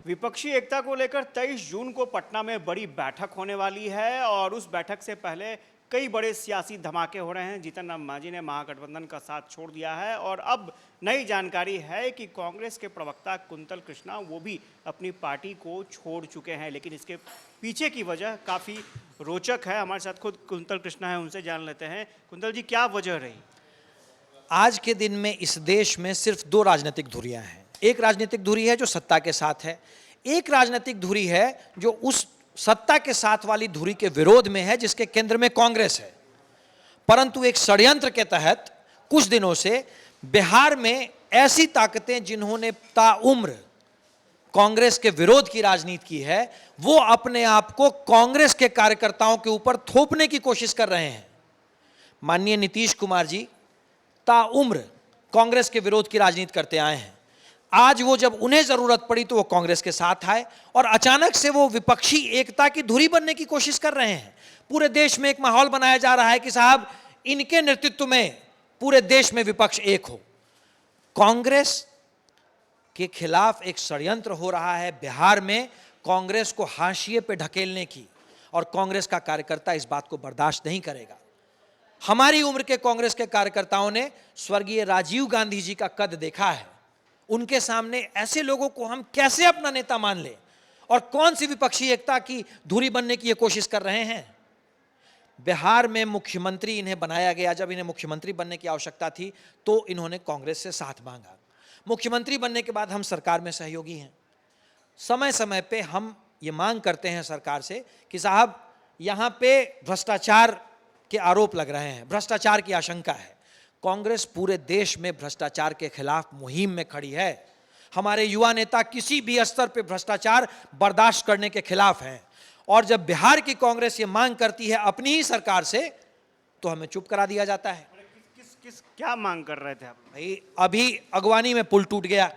विपक्षी एकता को लेकर 23 जून को पटना में बड़ी बैठक होने वाली है और उस बैठक से पहले कई बड़े सियासी धमाके हो रहे हैं। जीतन राम मांझी ने महागठबंधन का साथ छोड़ दिया है और अब नई जानकारी है कि कांग्रेस के प्रवक्ता कुंतल कृष्णा वो भी अपनी पार्टी को छोड़ चुके हैं। लेकिन इसके पीछे की वजह काफ़ी रोचक है। हमारे साथ खुद कुंतल कृष्णा है, उनसे जान लेते हैं। कुंतल जी, क्या वजह रही? आज के दिन में इस देश में सिर्फ दो राजनीतिक धुरियां हैं। एक राजनीतिक धुरी है जो सत्ता के साथ है, एक राजनीतिक धुरी है जो उस सत्ता के साथ वाली धुरी के विरोध में है जिसके केंद्र में कांग्रेस है। परंतु एक षड्यंत्र के तहत कुछ दिनों से बिहार में ऐसी ताकतें जिन्होंने ताउम्र कांग्रेस के विरोध की राजनीति की है, वो अपने आप को कांग्रेस के कार्यकर्ताओं के ऊपर थोपने की कोशिश कर रहे हैं। माननीय नीतीश कुमार जी ताउम्र कांग्रेस के विरोध की राजनीति करते आए हैं। आज वो जब उन्हें जरूरत पड़ी तो वो कांग्रेस के साथ आए और अचानक से वो विपक्षी एकता की धुरी बनने की कोशिश कर रहे हैं। पूरे देश में एक माहौल बनाया जा रहा है कि साहब इनके नेतृत्व में पूरे देश में विपक्ष एक हो। कांग्रेस के खिलाफ एक षड्यंत्र हो रहा है बिहार में, कांग्रेस को हाशिए पे ढकेलने की, और कांग्रेस का कार्यकर्ता इस बात को बर्दाश्त नहीं करेगा। हमारी उम्र के कांग्रेस के कार्यकर्ताओं ने स्वर्गीय राजीव गांधी जी का कद देखा है। उनके सामने ऐसे लोगों को हम कैसे अपना नेता मान लें, और कौन सी विपक्षी एकता की धुरी बनने की ये कोशिश कर रहे हैं। बिहार में मुख्यमंत्री इन्हें बनाया गया, जब इन्हें मुख्यमंत्री बनने की आवश्यकता थी तो इन्होंने कांग्रेस से साथ मांगा। मुख्यमंत्री बनने के बाद हम सरकार में सहयोगी हैं। समय समय पे हम ये मांग करते हैं सरकार से कि साहब यहाँ पे भ्रष्टाचार के आरोप लग रहे हैं, भ्रष्टाचार की आशंका है। कांग्रेस पूरे देश में भ्रष्टाचार के खिलाफ मुहिम में खड़ी है। हमारे युवा नेता किसी भी स्तर पे भ्रष्टाचार बर्दाश्त करने के खिलाफ हैं, और जब बिहार की कांग्रेस ये मांग करती है अपनी ही सरकार से तो हमें चुप करा दिया जाता है। किस क्या मांग कर रहे थे आप? भाई अभी अगवानी में पुल टूट गया,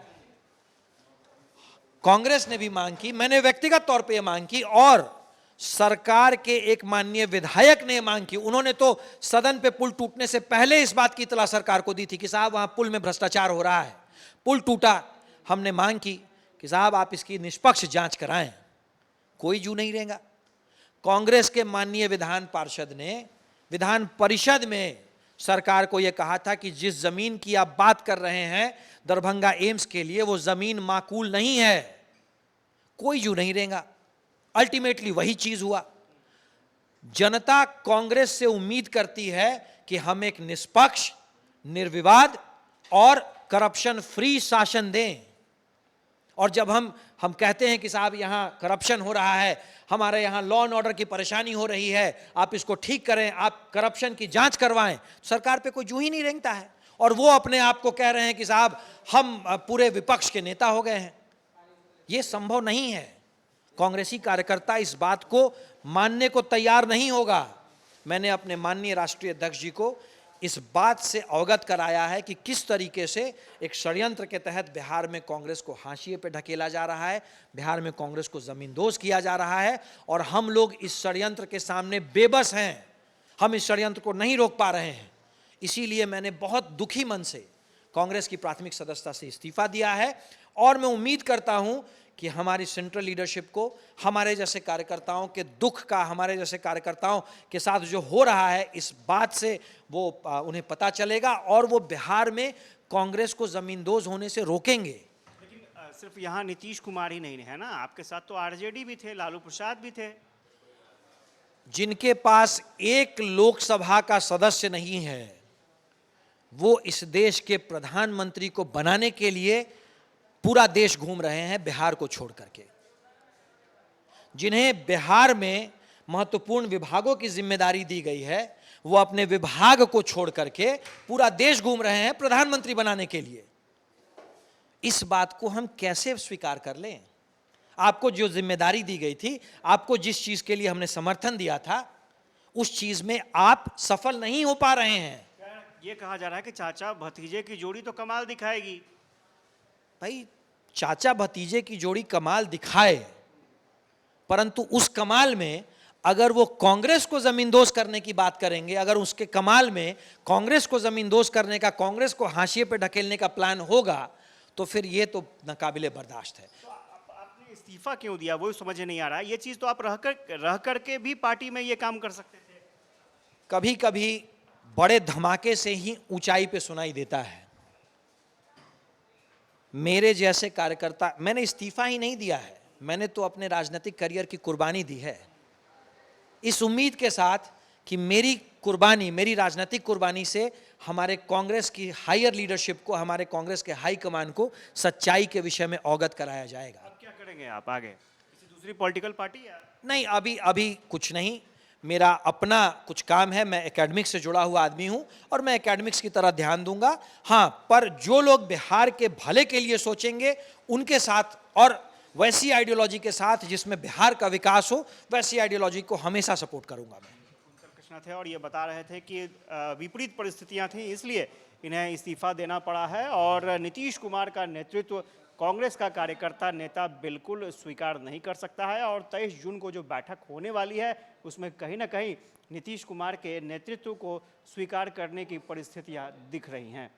कांग्रेस ने भी मांग की, मैंने व्यक्तिगत तौर पे ये मांग की, और सरकार के एक माननीय विधायक ने मांग की। उन्होंने तो सदन पे पुल टूटने से पहले इस बात की इत्तला सरकार को दी थी कि साहब वहां पुल में भ्रष्टाचार हो रहा है। पुल टूटा, हमने मांग की कि साहब आप इसकी निष्पक्ष जांच कराएं। कोई जू नहीं रहेगा। कांग्रेस के माननीय विधान पार्षद ने विधान परिषद में सरकार को यह कहा था कि जिस जमीन की आप बात कर रहे हैं दरभंगा एम्स के लिए, वो जमीन माकूल नहीं है। कोई जू नहीं रहेगा। अल्टीमेटली वही चीज हुआ। जनता कांग्रेस से उम्मीद करती है कि हम एक निष्पक्ष, निर्विवाद और करप्शन फ्री शासन दें। और जब हम कहते हैं कि साहब यहां करप्शन हो रहा है, हमारे यहां लॉ एंड ऑर्डर की परेशानी हो रही है, आप इसको ठीक करें, आप करप्शन की जांच करवाएं, सरकार पे कोई जू ही नहीं रेंगता है। और वो अपने आप को कह रहे हैं कि साहब हम पूरे विपक्ष के नेता हो गए हैं। ये संभव नहीं है। कांग्रेसी कार्यकर्ता इस बात को मानने को तैयार नहीं होगा। मैंने अपने माननीय राष्ट्रीय अध्यक्ष जी को इस बात से अवगत कराया है कि किस तरीके से एक षड्यंत्र के तहत बिहार में कांग्रेस को हाशिए पे ढकेला जा रहा है, बिहार में कांग्रेस को जमींदोज किया जा रहा है, और हम लोग इस षड्यंत्र के सामने बेबस हैं। हम इस षड्यंत्र को नहीं रोक पा रहे हैं। इसीलिए मैंने बहुत दुखी मन से कांग्रेस की प्राथमिक सदस्यता से इस्तीफा दिया है, और मैं उम्मीद करता हूं कि हमारी सेंट्रल लीडरशिप को हमारे जैसे कार्यकर्ताओं के दुख का, हमारे जैसे कार्यकर्ताओं के साथ जो हो रहा है, इस बात से वो उन्हें पता चलेगा और वो बिहार में कांग्रेस को जमींदोज होने से रोकेंगे। लेकिन सिर्फ यहाँ नीतीश कुमार ही नहीं है ना, आपके साथ तो आरजेडी भी थे, लालू प्रसाद भी थे। जिनके पास एक लोकसभा का सदस्य नहीं है, वो इस देश के प्रधानमंत्री को बनाने के लिए पूरा देश घूम रहे हैं बिहार को छोड़ करके। जिन्हें बिहार में महत्वपूर्ण विभागों की जिम्मेदारी दी गई है, वो अपने विभाग को छोड़ करके पूरा देश घूम रहे हैं प्रधानमंत्री बनाने के लिए। इस बात को हम कैसे स्वीकार कर लें? आपको जो जिम्मेदारी दी गई थी, आपको जिस चीज के लिए हमने समर्थन दिया था, उस चीज में आप सफल नहीं हो पा रहे हैं। ये कहा जा रहा है कि चाचा भतीजे की जोड़ी तो कमाल दिखाएगी। भाई चाचा भतीजे की जोड़ी कमाल दिखाए, परंतु उस कमाल में अगर वो कांग्रेस को जमींदोज करने की बात करेंगे, अगर उसके कमाल में कांग्रेस को जमींदोज करने का, कांग्रेस को हाशिए पे ढकेलने का प्लान होगा, तो फिर ये तो नाकाबिले बर्दाश्त है। तो आपने इस्तीफा क्यों दिया वो समझ नहीं आ रहा है। ये चीज तो आप रह करके भी पार्टी में ये काम कर सकते थे। कभी कभी बड़े धमाके से ही ऊंचाई पे सुनाई देता है। मेरे जैसे कार्यकर्ता, मैंने इस्तीफा ही नहीं दिया है, मैंने तो अपने राजनीतिक करियर की कुर्बानी दी है, इस उम्मीद के साथ कि मेरी कुर्बानी, मेरी राजनीतिक कुर्बानी से हमारे कांग्रेस की हायर लीडरशिप को, हमारे कांग्रेस के हाई कमान को सच्चाई के विषय में अवगत कराया जाएगा। अब क्या करेंगे आप आगे, किसी दूसरी पॉलिटिकल पार्टी या? नहीं, अभी अभी कुछ नहीं, मेरा अपना कुछ काम है, मैं एकेडमिक्स से जुड़ा हुआ आदमी हूं और मैं एकेडमिक्स की तरह ध्यान दूंगा। हाँ, पर जो लोग बिहार के भले के लिए सोचेंगे उनके साथ, और वैसी आइडियोलॉजी के साथ जिसमें बिहार का विकास हो, वैसी आइडियोलॉजी को हमेशा सपोर्ट करूंगा मैं। कृष्णा थे और ये बता रहे थे कि विपरीत परिस्थितियां थी इसलिए इन्हें इस्तीफा देना पड़ा है और नीतीश कुमार का नेतृत्व कांग्रेस का कार्यकर्ता नेता बिल्कुल स्वीकार नहीं कर सकता है और 23 जून को जो बैठक होने वाली है उसमें कहीं ना कहीं नीतीश कुमार के नेतृत्व को स्वीकार करने की परिस्थितियां दिख रही हैं।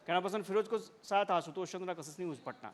कैमरा पर्सन फिरोज को साथ आशुतोष चंद्रा, कसस न्यूज़, पटना।